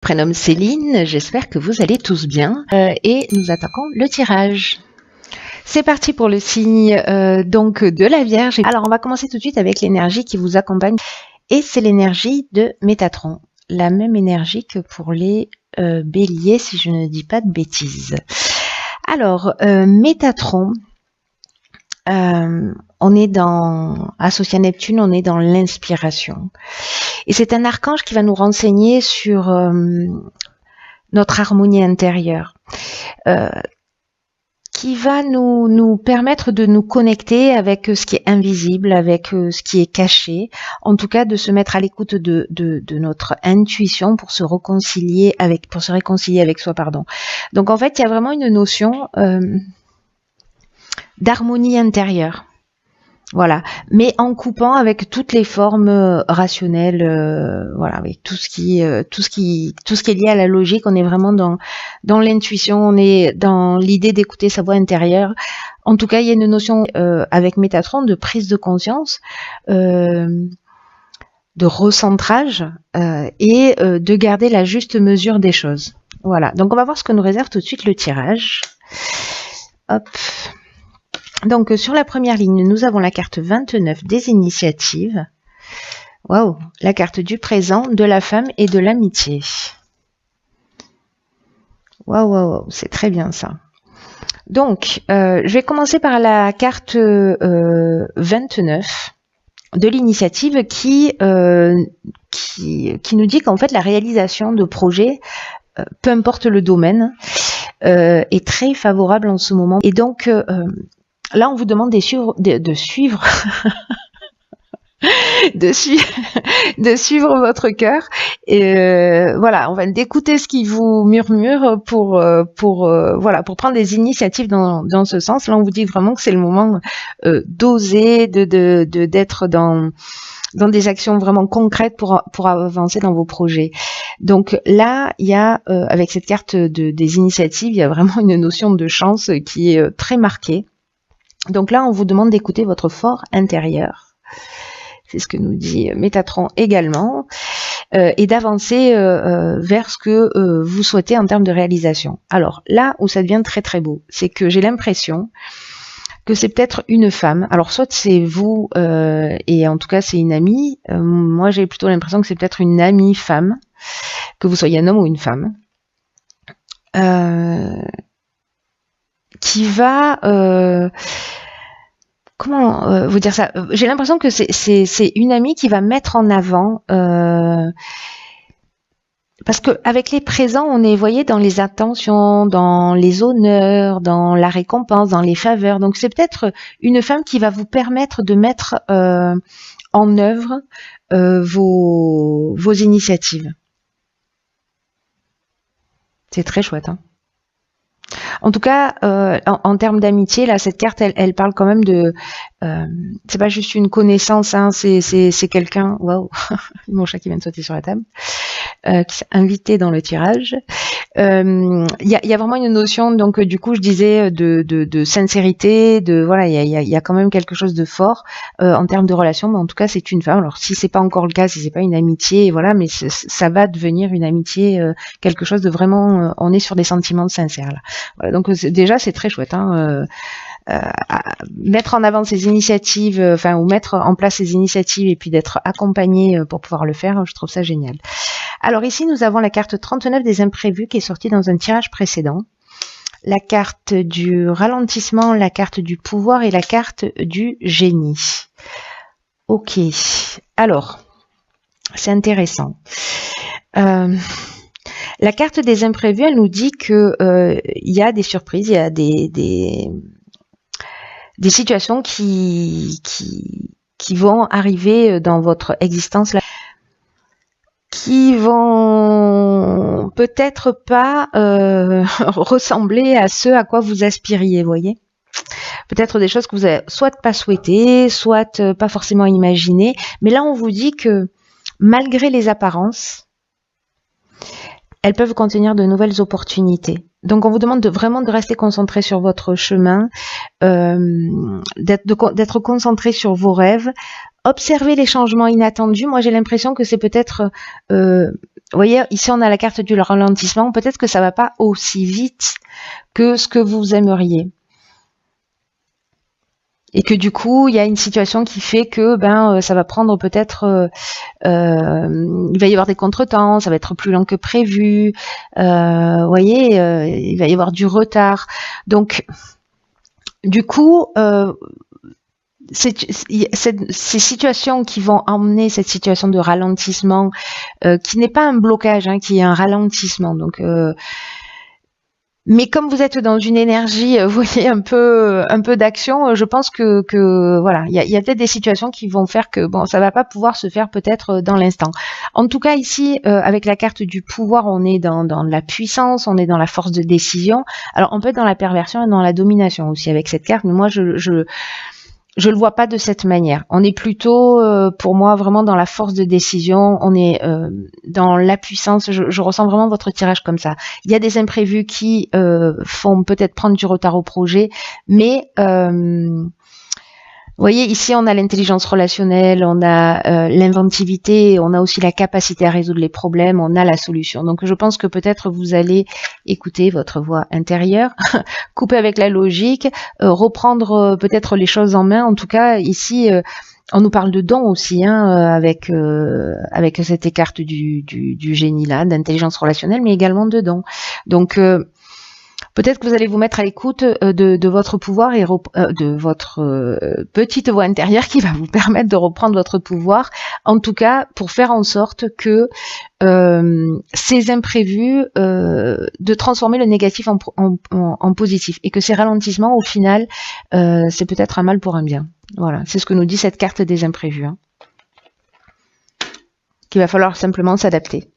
Prénomme Céline, j'espère que vous allez tous bien et nous attaquons le tirage. C'est parti pour le signe donc de la Vierge. Alors on va commencer tout de suite avec l'énergie qui vous accompagne et c'est l'énergie de Métatron. La même énergie que pour les béliers si je ne dis pas de bêtises. Alors Métatron, on est associé à Neptune, on est dans l'inspiration. Et c'est un archange qui va nous renseigner sur notre harmonie intérieure, qui va nous permettre de nous connecter avec ce qui est invisible, avec ce qui est caché, en tout cas de se mettre à l'écoute de notre intuition pour se réconcilier avec soi, pardon. Donc en fait, il y a vraiment une notion d'harmonie intérieure. Voilà, mais en coupant avec toutes les formes rationnelles, voilà, avec tout ce qui est lié à la logique. On est vraiment dans l'intuition, on est dans l'idée d'écouter sa voix intérieure. En tout cas, il y a une notion avec Métatron de prise de conscience, de recentrage et de garder la juste mesure des choses. Voilà. Donc on va voir ce que nous réserve tout de suite le tirage. Hop. Donc, sur la première ligne, nous avons la carte 29 des initiatives. Waouh, la carte du présent, de la femme et de l'amitié. Waouh, c'est très bien ça. Donc, je vais commencer par la carte 29 de l'initiative qui nous dit qu'en fait, la réalisation de projets, peu importe le domaine, est très favorable en ce moment. Et donc, là, on vous demande de suivre votre cœur. Et voilà, on va d'écouter ce qui vous murmure pour prendre des initiatives dans ce sens. Là, on vous dit vraiment que c'est le moment d'oser, d'être dans des actions vraiment concrètes pour avancer dans vos projets. Donc là, il y a avec cette carte des initiatives, il y a vraiment une notion de chance qui est très marquée. Donc là, on vous demande d'écouter votre fort intérieur. C'est ce que nous dit Métatron également. Et d'avancer vers ce que vous souhaitez en termes de réalisation. Alors là où ça devient très très beau, c'est que j'ai l'impression que c'est peut-être une femme. Alors soit c'est vous et en tout cas c'est une amie. Moi j'ai plutôt l'impression que c'est peut-être une amie femme, que vous soyez un homme ou une femme. Qui va comment vous dire ça, j'ai l'impression que c'est une amie qui va mettre en avant parce que avec les présents on est, voyez, dans les attentions, dans les honneurs, dans la récompense, dans les faveurs. Donc c'est peut-être une femme qui va vous permettre de mettre en œuvre vos initiatives. C'est très chouette, hein. En tout cas, en termes d'amitié, là, cette carte, elle parle quand même de. C'est pas juste une connaissance, hein, c'est quelqu'un. Waouh, mon chat qui vient de sauter sur la table, qui s'est invité dans le tirage. Il y a vraiment une notion, donc du coup, je disais de sincérité, voilà, il y a quand même quelque chose de fort en termes de relation. Mais en tout cas, c'est une femme. Alors, si c'est pas encore le cas, si c'est pas une amitié, voilà, mais ça va devenir une amitié, quelque chose de vraiment. On est sur des sentiments sincères là. Voilà, donc déjà c'est très chouette, hein, mettre en avant ces initiatives, ou mettre en place ces initiatives et puis d'être accompagné pour pouvoir le faire, je trouve ça génial. Alors ici nous avons la carte 39 des imprévus qui est sortie dans un tirage précédent, la carte du ralentissement, la carte du pouvoir et la carte du génie. Ok, alors c'est intéressant. La carte des imprévus, elle nous dit que il y a des surprises, il y a des situations qui vont arriver dans votre existence là, qui vont peut-être pas ressembler à ce à quoi vous aspiriez, voyez. Peut-être des choses que vous avez soit pas souhaité, soit pas forcément imaginé. Mais là, on vous dit que malgré les apparences, elles peuvent contenir de nouvelles opportunités. Donc, on vous demande vraiment de rester concentré sur votre chemin, d'être concentré sur vos rêves, observer les changements inattendus. Moi, j'ai l'impression que c'est peut-être voyez, ici on a la carte du ralentissement. Peut-être que ça va pas aussi vite que ce que vous aimeriez. Et que du coup, il y a une situation qui fait que ça va prendre peut-être, il va y avoir des contretemps, ça va être plus lent que prévu. Voyez, il va y avoir du retard. Donc, du coup, ces situations qui vont emmener cette situation de ralentissement, qui n'est pas un blocage, hein, qui est un ralentissement. Donc, mais comme vous êtes dans une énergie, vous voyez, un peu d'action, je pense que voilà, il y a peut-être des situations qui vont faire que bon, ça va pas pouvoir se faire peut-être dans l'instant. En tout cas, ici, avec la carte du pouvoir, on est dans la puissance, on est dans la force de décision. Alors, on peut être dans la perversion et dans la domination aussi avec cette carte, mais moi, je le vois pas de cette manière. On est plutôt, pour moi, vraiment dans la force de décision. On est dans la puissance. Je ressens vraiment votre tirage comme ça. Il y a des imprévus qui font peut-être prendre du retard au projet, mais vous voyez, ici, on a l'intelligence relationnelle, on a l'inventivité, on a aussi la capacité à résoudre les problèmes, on a la solution. Donc, je pense que peut-être vous allez écouter votre voix intérieure, couper avec la logique, reprendre peut-être les choses en main. En tout cas, ici, on nous parle de dons aussi, hein, avec cette carte du génie là, d'intelligence relationnelle, mais également de dons. Donc, peut-être que vous allez vous mettre à l'écoute de votre pouvoir et de votre petite voix intérieure qui va vous permettre de reprendre votre pouvoir, en tout cas pour faire en sorte que ces imprévus, de transformer le négatif en positif, et que ces ralentissements, au final, c'est peut-être un mal pour un bien. Voilà, c'est ce que nous dit cette carte des imprévus, hein, qu'il va falloir simplement s'adapter.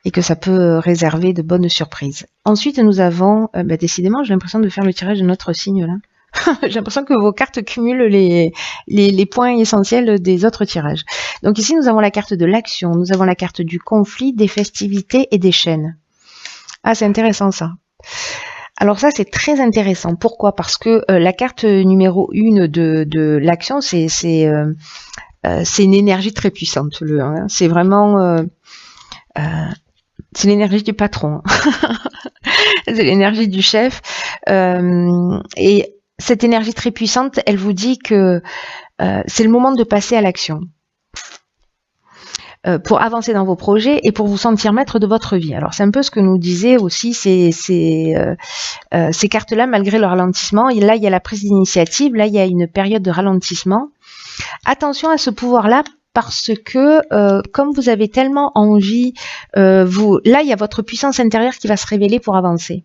Et que ça peut réserver de bonnes surprises. Ensuite, nous avons, décidément, j'ai l'impression de faire le tirage de notre signe là. J'ai l'impression que vos cartes cumulent les points essentiels des autres tirages. Donc ici, nous avons la carte de l'action, nous avons la carte du conflit, des festivités et des chaînes. Ah, c'est intéressant ça. Alors ça, c'est très intéressant. Pourquoi? Parce que la carte numéro 1 de l'action, c'est une énergie très puissante. Hein. C'est vraiment... c'est l'énergie du patron, c'est l'énergie du chef, et cette énergie très puissante, elle vous dit que c'est le moment de passer à l'action pour avancer dans vos projets et pour vous sentir maître de votre vie. Alors c'est un peu ce que nous disaient aussi ces cartes-là, malgré le ralentissement. Et là, il y a la prise d'initiative, là, il y a une période de ralentissement. Attention à ce pouvoir-là, parce que comme vous avez tellement envie, là il y a votre puissance intérieure qui va se révéler pour avancer.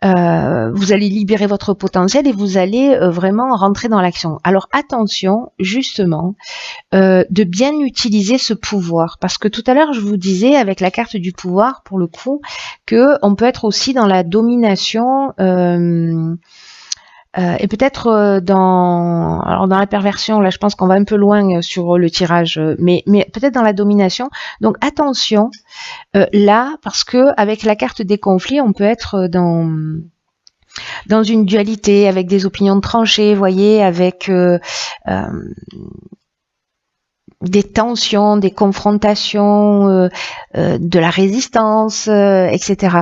Vous allez libérer votre potentiel et vous allez vraiment rentrer dans l'action. Alors attention justement de bien utiliser ce pouvoir, parce que tout à l'heure je vous disais avec la carte du pouvoir, pour le coup, que on peut être aussi dans la domination. Et peut-être dans la perversion, là je pense qu'on va un peu loin sur le tirage, mais peut-être dans la domination. Donc attention là, parce que avec la carte des conflits, on peut être dans une dualité, avec des opinions tranchées, vous voyez, avec des tensions, des confrontations, de la résistance, etc.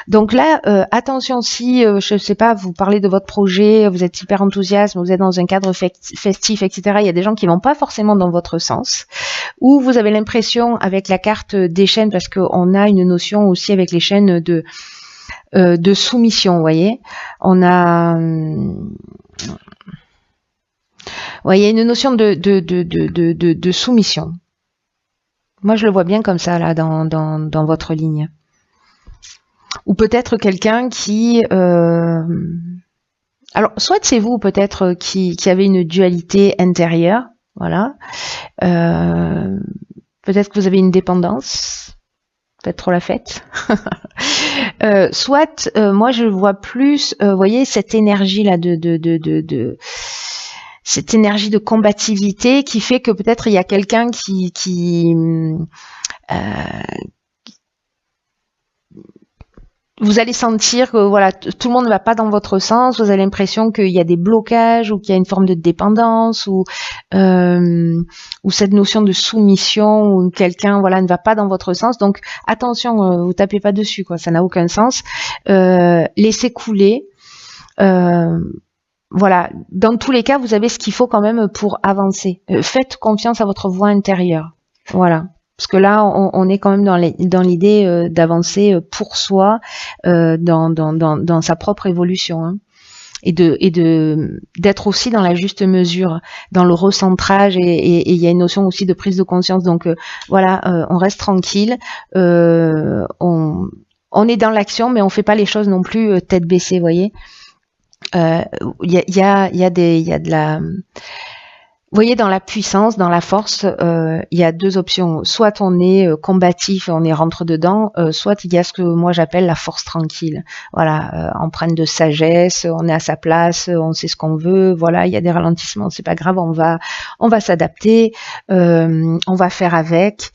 Donc là, attention, si, je sais pas, vous parlez de votre projet, vous êtes hyper enthousiaste, vous êtes dans un cadre festif, etc. Il y a des gens qui vont pas forcément dans votre sens, ou vous avez l'impression, avec la carte des chaînes, parce qu'on a une notion aussi avec les chaînes de soumission, vous voyez. On a... Ouais, il y a une notion de soumission. Moi, je le vois bien comme ça, là, dans votre ligne. Ou peut-être quelqu'un qui... Alors, soit c'est vous, peut-être, qui avez une dualité intérieure, voilà. Peut-être que vous avez une dépendance, peut-être trop la fête. Soit, moi, je vois plus, vous voyez, cette énergie-là cette énergie de combativité qui fait que peut-être il y a quelqu'un vous allez sentir que voilà, tout le monde ne va pas dans votre sens, vous avez l'impression qu'il y a des blocages ou qu'il y a une forme de dépendance ou cette notion de soumission où quelqu'un voilà ne va pas dans votre sens. Donc attention, vous tapez pas dessus quoi, ça n'a aucun sens. Laissez couler. Voilà, dans tous les cas, vous avez ce qu'il faut quand même pour avancer. Faites confiance à votre voix intérieure. Voilà. Parce que là, on est quand même dans l'idée d'avancer pour soi, dans sa propre évolution, hein. Et d'être aussi dans la juste mesure, dans le recentrage, et il y a une notion aussi de prise de conscience. Donc voilà, on reste tranquille, on est dans l'action, mais on fait pas les choses non plus tête baissée, vous voyez. Il y a de la, vous voyez, dans la puissance, dans la force, il y a deux options. Soit on est combatif, on est rentre dedans, soit il y a ce que moi j'appelle la force tranquille. Voilà, empreinte de sagesse, on est à sa place, on sait ce qu'on veut. Voilà, il y a des ralentissements, c'est pas grave, on va s'adapter, on va faire avec.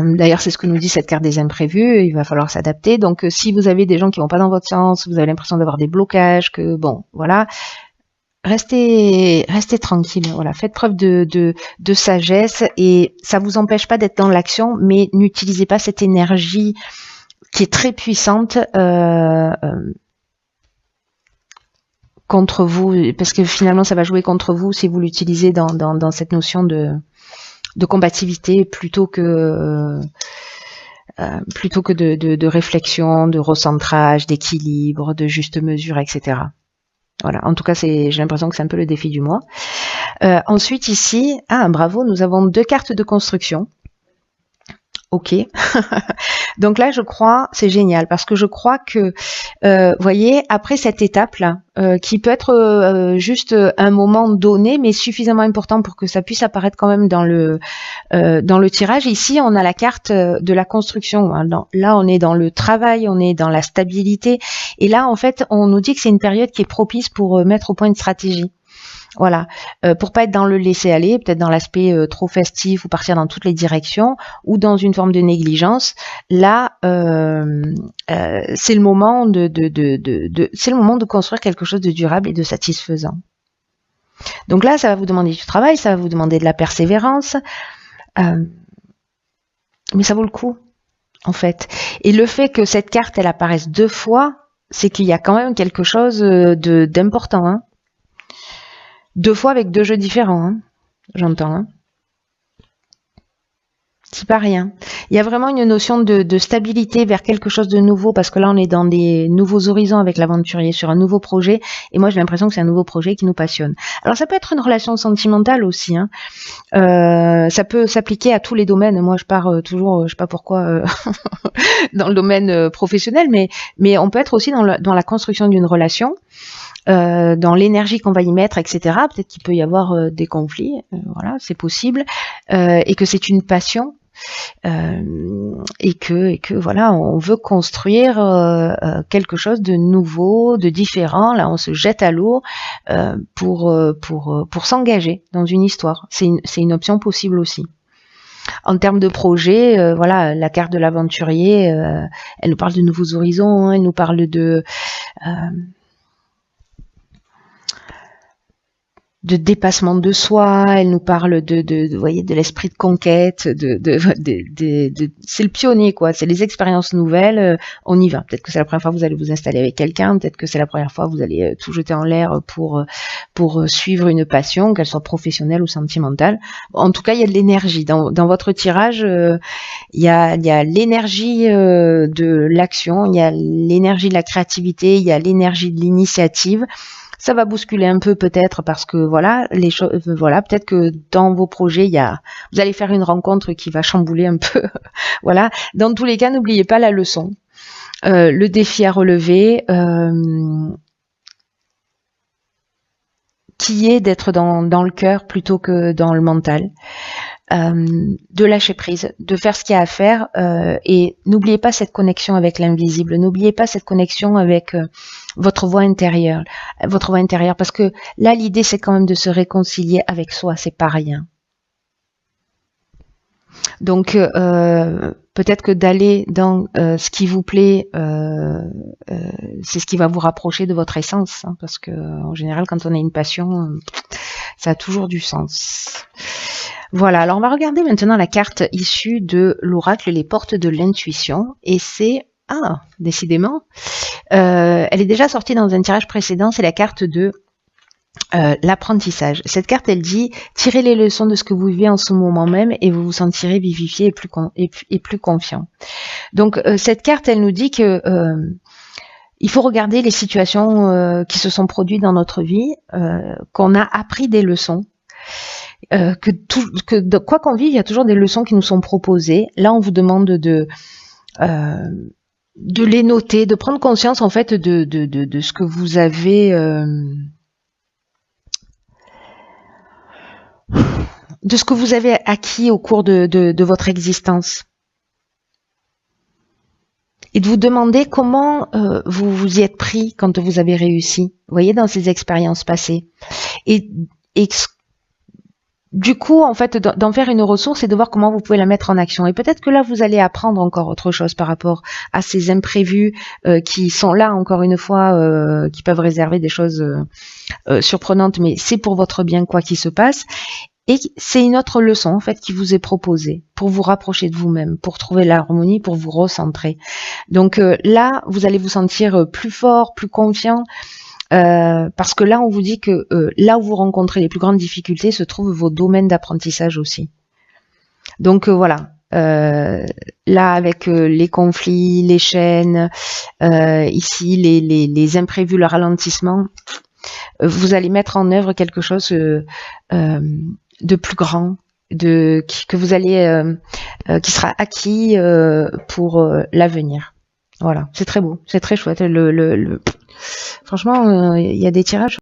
D'ailleurs, c'est ce que nous dit cette carte des imprévus, il va falloir s'adapter. Donc, si vous avez des gens qui vont pas dans votre sens, vous avez l'impression d'avoir des blocages, que bon, voilà, restez tranquille, voilà, faites preuve de sagesse et ça vous empêche pas d'être dans l'action, mais n'utilisez pas cette énergie qui est très puissante contre vous, parce que finalement, ça va jouer contre vous si vous l'utilisez dans cette notion de combativité plutôt que de réflexion, de recentrage, d'équilibre, de juste mesure, etc. Voilà. En tout cas, j'ai l'impression que c'est un peu le défi du mois. Ensuite, ici, bravo, nous avons 2 cartes de construction. Ok. Donc là, je crois, c'est génial parce que je crois que, voyez, après cette étape-là, qui peut être juste un moment donné, mais suffisamment important pour que ça puisse apparaître quand même dans le tirage. Ici, on a la carte de la construction. Là, on est dans le travail, on est dans la stabilité. Et là, en fait, on nous dit que c'est une période qui est propice pour mettre au point une stratégie. Voilà, pour pas être dans le laisser-aller, peut-être dans l'aspect trop festif ou partir dans toutes les directions ou dans une forme de négligence. Là, c'est le moment c'est le moment de construire quelque chose de durable et de satisfaisant. Donc là, ça va vous demander du travail, ça va vous demander de la persévérance, mais ça vaut le coup, en fait. Et le fait que cette carte, elle apparaisse 2 fois, c'est qu'il y a quand même quelque chose d'important, hein. 2 fois avec 2 jeux différents, hein. J'entends, hein. C'est pas rien. Il y a vraiment une notion de stabilité vers quelque chose de nouveau, parce que là, on est dans des nouveaux horizons avec l'aventurier, sur un nouveau projet, et moi, j'ai l'impression que c'est un nouveau projet qui nous passionne. Alors, ça peut être une relation sentimentale aussi, hein. Ça peut s'appliquer à tous les domaines. Moi, je pars toujours, je sais pas pourquoi, dans le domaine professionnel, mais on peut être aussi dans la construction d'une relation, dans l'énergie qu'on va y mettre, etc. Peut-être qu'il peut y avoir des conflits, voilà, c'est possible, et que c'est une passion, et que voilà, on veut construire quelque chose de nouveau, de différent. Là, on se jette à l'eau pour s'engager dans une histoire. C'est une option possible aussi. En termes de projet, voilà, la carte de l'aventurier, elle nous parle de nouveaux horizons, hein, elle nous parle de dépassement de soi, elle nous parle vous voyez, de l'esprit de conquête, c'est le pionnier, quoi, c'est les expériences nouvelles, on y va. Peut-être que c'est la première fois que vous allez vous installer avec quelqu'un, peut-être que c'est la première fois que vous allez tout jeter en l'air pour suivre une passion, qu'elle soit professionnelle ou sentimentale. En tout cas, il y a de l'énergie. Dans votre tirage, il y a l'énergie de l'action, il y a l'énergie de la créativité, il y a l'énergie de l'initiative. Ça va bousculer un peu peut-être parce que voilà, les choses, voilà, peut-être que dans vos projets, vous allez faire une rencontre qui va chambouler un peu. Voilà. Dans tous les cas, n'oubliez pas la leçon, le défi à relever, qui est d'être dans le cœur plutôt que dans le mental. De lâcher prise, de faire ce qu'il y a à faire, et n'oubliez pas cette connexion avec l'invisible, n'oubliez pas cette connexion avec votre voix intérieure, parce que là l'idée c'est quand même de se réconcilier avec soi, c'est pas rien. Donc peut-être que d'aller dans ce qui vous plaît, c'est ce qui va vous rapprocher de votre essence, hein, parce que en général, quand on a une passion, ça a toujours du sens. Voilà, alors on va regarder maintenant la carte issue de l'oracle, les portes de l'intuition, et c'est, décidément, elle est déjà sortie dans un tirage précédent, c'est la carte de l'apprentissage. Cette carte, elle dit tirez les leçons de ce que vous vivez en ce moment même et vous vous sentirez vivifié et plus confiant. Donc cette carte, elle nous dit que il faut regarder les situations qui se sont produites dans notre vie, qu'on a appris des leçons. Quoi qu'on vive, il y a toujours des leçons qui nous sont proposées. Là, on vous demande de les noter, de prendre conscience en fait de ce que vous avez de ce que vous avez acquis au cours de votre existence. Et de vous demander comment vous vous y êtes pris quand vous avez réussi, vous voyez, dans ces expériences passées. Et du coup, en fait, d'en faire une ressource et de voir comment vous pouvez la mettre en action. Et peut-être que là, vous allez apprendre encore autre chose par rapport à ces imprévus qui sont là, encore une fois, qui peuvent réserver des choses surprenantes, mais c'est pour votre bien quoi qu'il se passe. Et c'est une autre leçon, en fait, qui vous est proposée pour vous rapprocher de vous-même, pour trouver l'harmonie, pour vous recentrer. Donc là, vous allez vous sentir plus fort, plus confiant, parce que là, on vous dit que là où vous rencontrez les plus grandes difficultés se trouvent vos domaines d'apprentissage aussi. Donc voilà. Là, avec les conflits, les chaînes, ici, les imprévus, le ralentissement, vous allez mettre en œuvre quelque chose de plus grand, que vous allez, qui sera acquis pour l'avenir. Voilà, c'est très beau, c'est très chouette. Franchement, il y a des tirages